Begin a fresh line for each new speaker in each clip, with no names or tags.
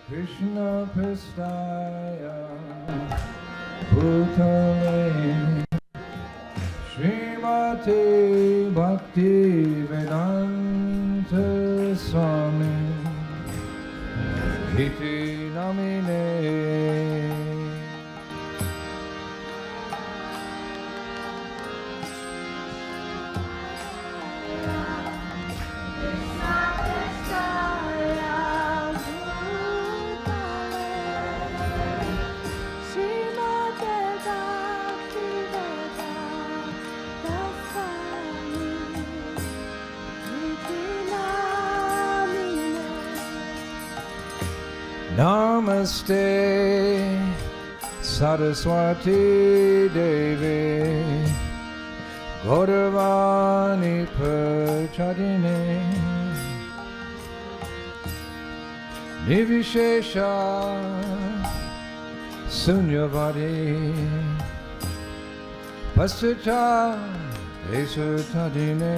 Krishna Prestaya Bhutale Srimati Bhakti Vedanta Swami Iti Namine. Namaste Saraswati Devi Gauravani Prachadine Nivishesha Sunyavadi Pascha Esutadine.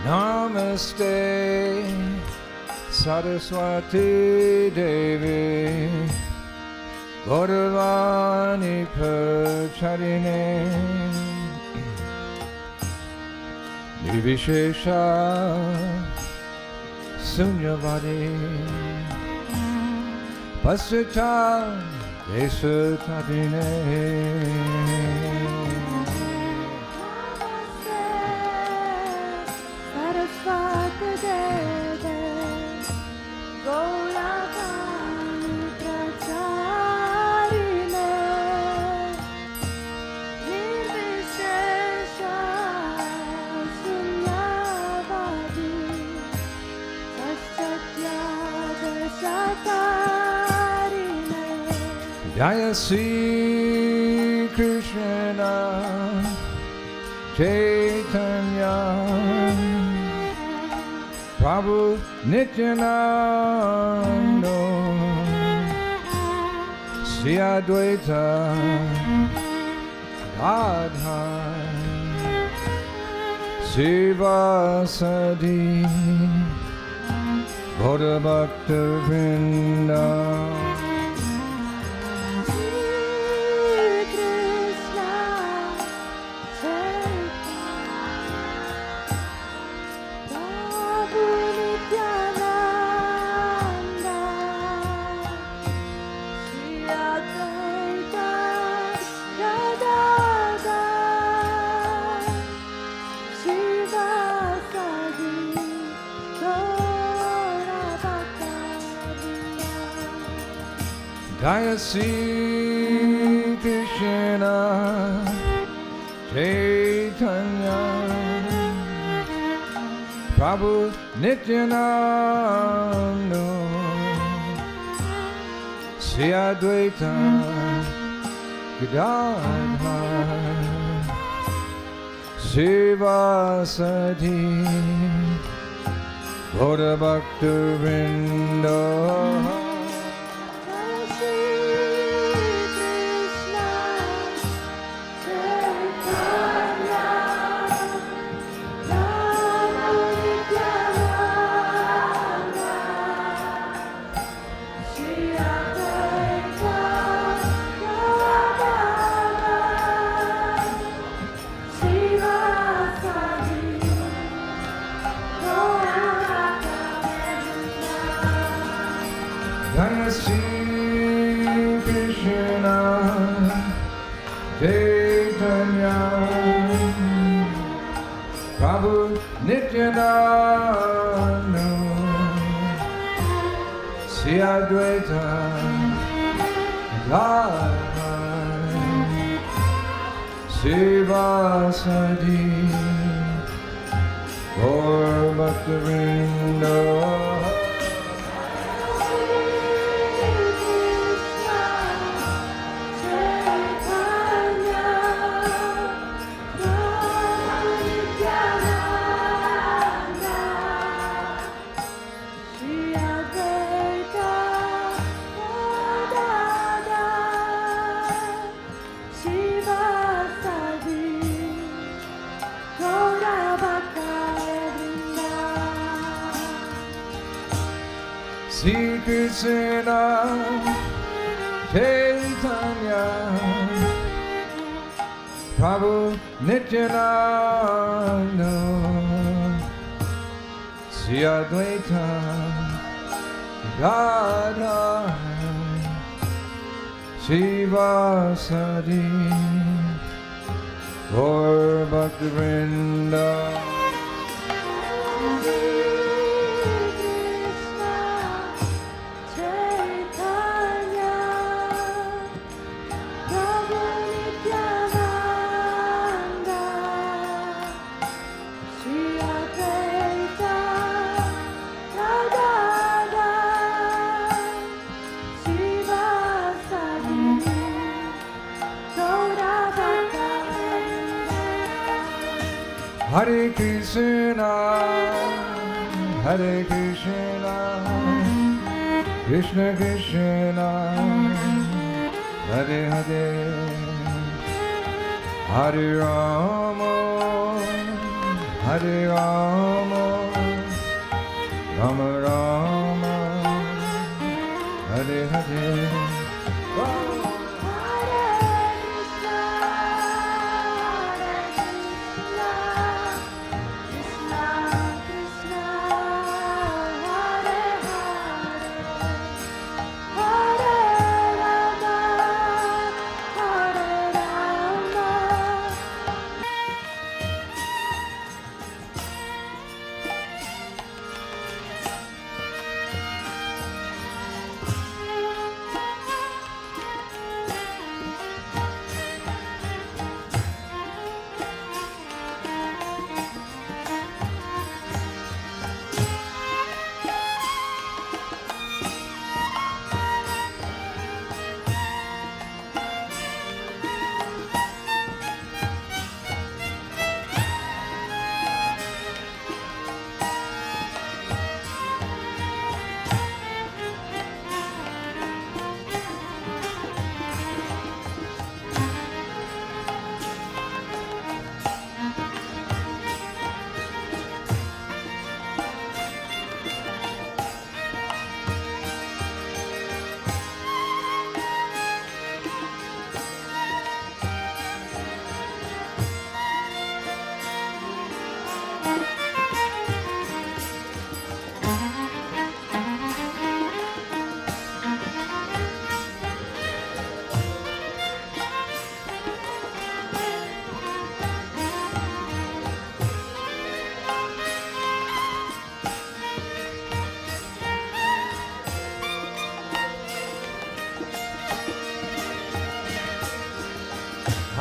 Namaste Saraswati Devi Gauravani Prachadine Nivishesha Sunyavadi Pascha Esutadine. Jaya Sri Krishna Chaitanya Prabhu Nityananda Sri Advaita Radha Sivasadi Gaura Bhakta Vrinda. Jaya Sri Krishna Chaitanya Prabhu Nityananda Sri Advaita Gadadhar Sivasadi Gaura Bhakta Vrinda. Jaya Sri Krishna Chaitanya Prabhu Nityananda Sri Advaita Radha Sivasadi Gaura Bhakta Vrinda. Sri Krishna Chaitanya Prabhu Nityananda Sri Advaita Gadadhar Shivasadi Gaur Bhaktivinoda Hare Krishna, Hare Krishna, Krishna Krishna, Hare Hare, Hare Rama, Hare Rama, Rama Rama, Hare Hare.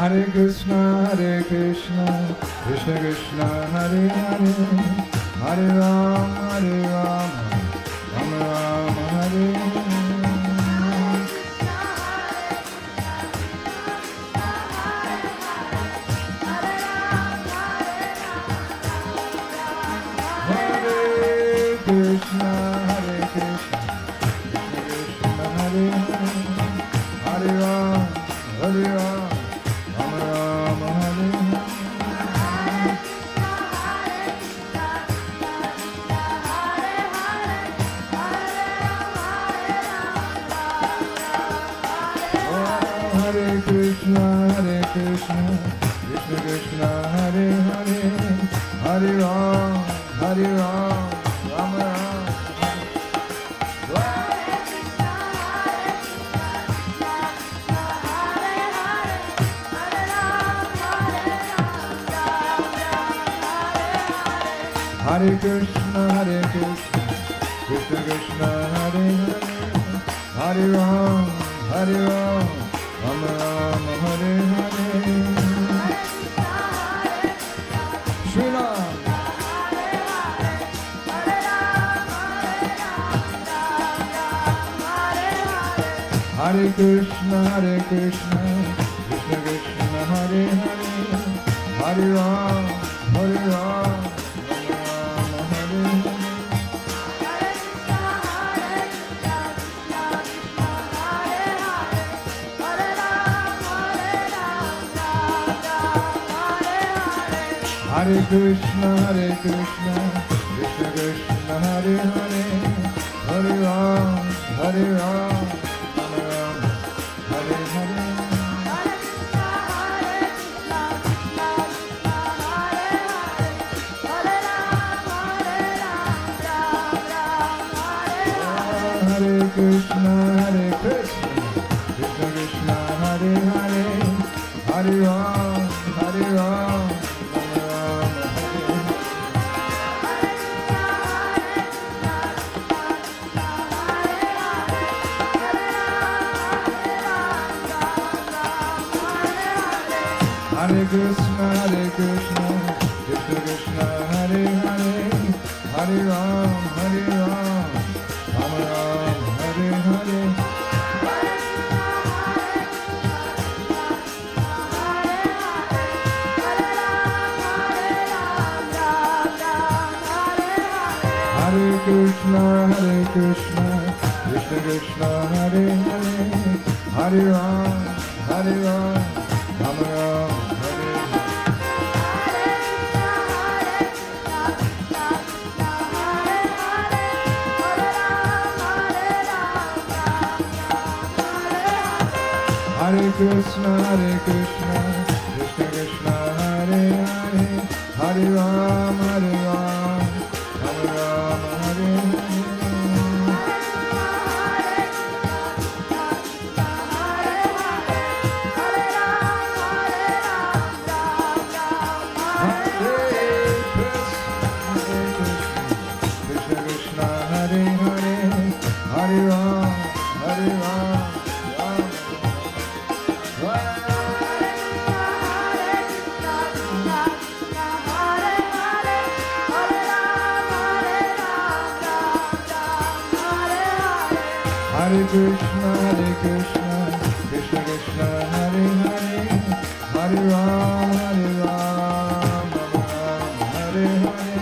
Hare Krishna, Krishna Krishna, Hare Hare, Hare Rama, Rama Rama, Hare Krishna, Krishna Krishna, Hare Hare, Hare Rama, Rama Rama, Hare Hare Krishna, Krishna Krishna, Hare Hare, Hare Rama, Rama Rama. Hare Krishna, Krishna Krishna, Hare Hare, Hare Rama, Rama Rama, Hare Hare. Shri Ram. Hare Krishna, Krishna Krishna, Hare Hare, Hare Rama, Hare Krishna, Krishna Krishna, Hare Hare, Hare Ram, Hare Ram, Ram Ram, Hare Hare. Hare Krishna, Hare Krishna, Krishna Krishna, Hare Hare, Hare Ram, Hare Ram, Ram Ram, Hare Hare. Hare Krishna, Hare Krishna, Krishna Krishna, Hare Hare, Hare Ram, Hare Ram, Ram Ram, Hare Hare. Hare Krishna, Hare Krishna, Krishna Krishna, Hare Hare, Hare Ram, Hare Ram, Ram Ram, Hare Hare. Hare Krishna, Hare Krishna, Krishna Krishna, Hare Hare, Hare Ram, Hare Ram, Ram Ram, Hare Hare. Krishna Krishna, Hare Hare, Hare Ram, Hare Ram, Ram Ram. Hare Krishna, Hare Krishna, Krishna Krishna, Hare Hare, Hare Ram, Hare Ram, Ram Ram, Hare Hare.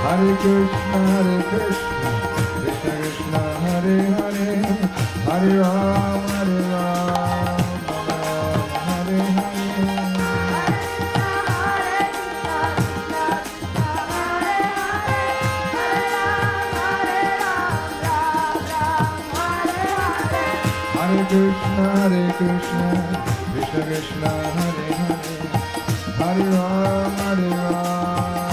Hare Krishna, Hare Krishna, Krishna Krishna, Hare Hare, Hare Ram, Hare Ram, Ram Ram, Hare Hare. Hare Krishna, Hare Krishna, Krishna Krishna, Hare Hare, Hare Ram, Hare Ram, Ram Ram,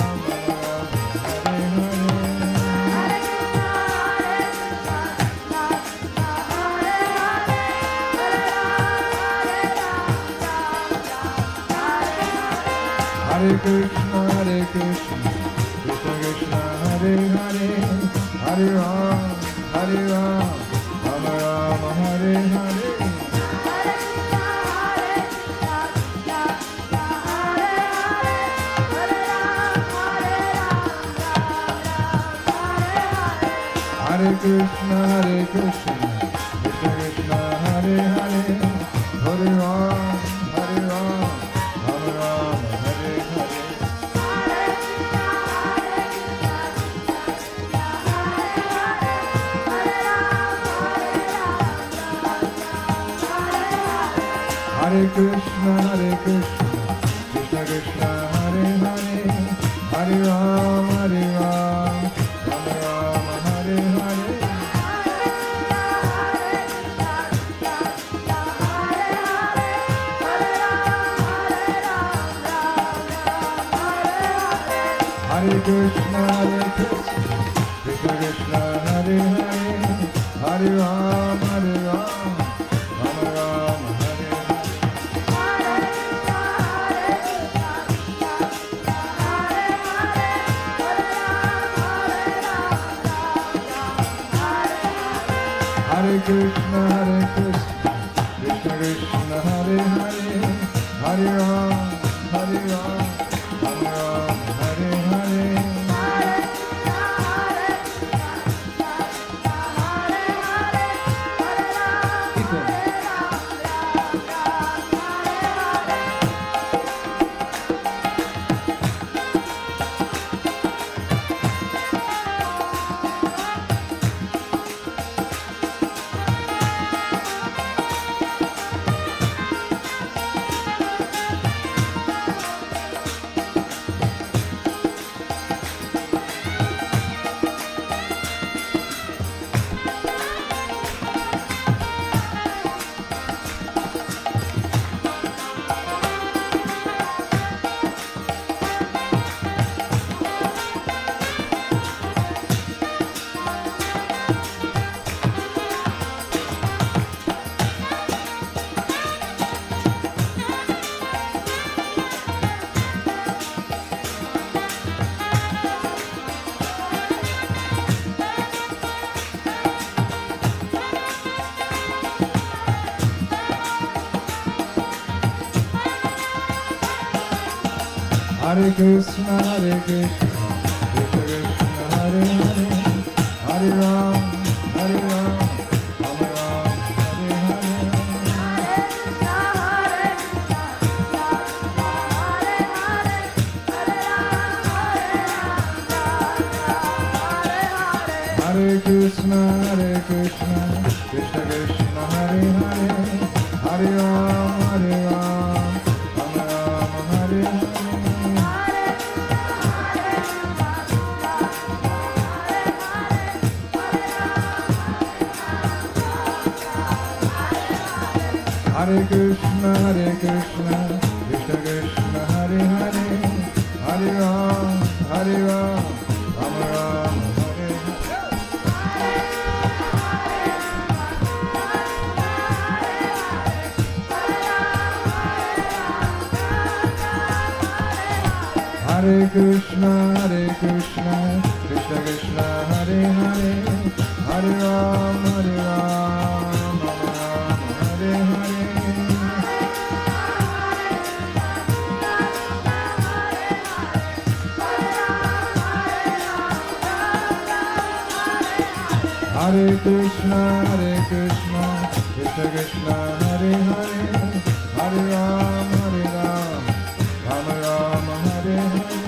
Hare Hare. Hare Krishna, Hare Krishna, Krishna Krishna, Hare Hare, Hare Ram, Hare Ram, Ram Ram, Hare Hare. Hare Krishna, Hare Krishna, Krishna Krishna, Hare Hare, Hare Ram, Hare Ram, Ram Ram, Hare Hare. Hare Krishna, Hare Krishna, Krishna Krishna, Hare Hare, Hare Ram, Hare Ram, Ram Ram, Hare Hare. Hare Krishna, Hare Krishna, Krishna Krishna, Hare Hare, Hare Ram, Hare Ram, Ram Ram, Hare Hare. Hare Krishna, Hare Krishna, Krishna Krishna, Hare Hare, Hare Ram, Hare Ram, Ram Ram, Hare Hare. Hare Krishna, Krishna Krishna, Hare Hare, Hare Ram, Hare Ram, Rama Ram, Hare Hare. Hare Krishna, Krishna Krishna, Hare Hare, Hare Ram, Rama Ram, Hare Hare. Hare Krishna, Krishna Krishna, Hare Hare, Hare Ram, Rama Ram, Hare Hare. Hare Krishna, Krishna Krishna, Hare Hare, Hare Ram, Rama Ram, Hare Hare. Hare Krishna, Krishna Krishna, Hare Hare, Hare Ram, Rama Ram, Hare Hare.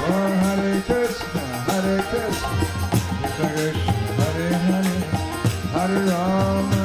Oh, Hare Krishna, Krishna Krishna, Hare Hare, Hare Ram.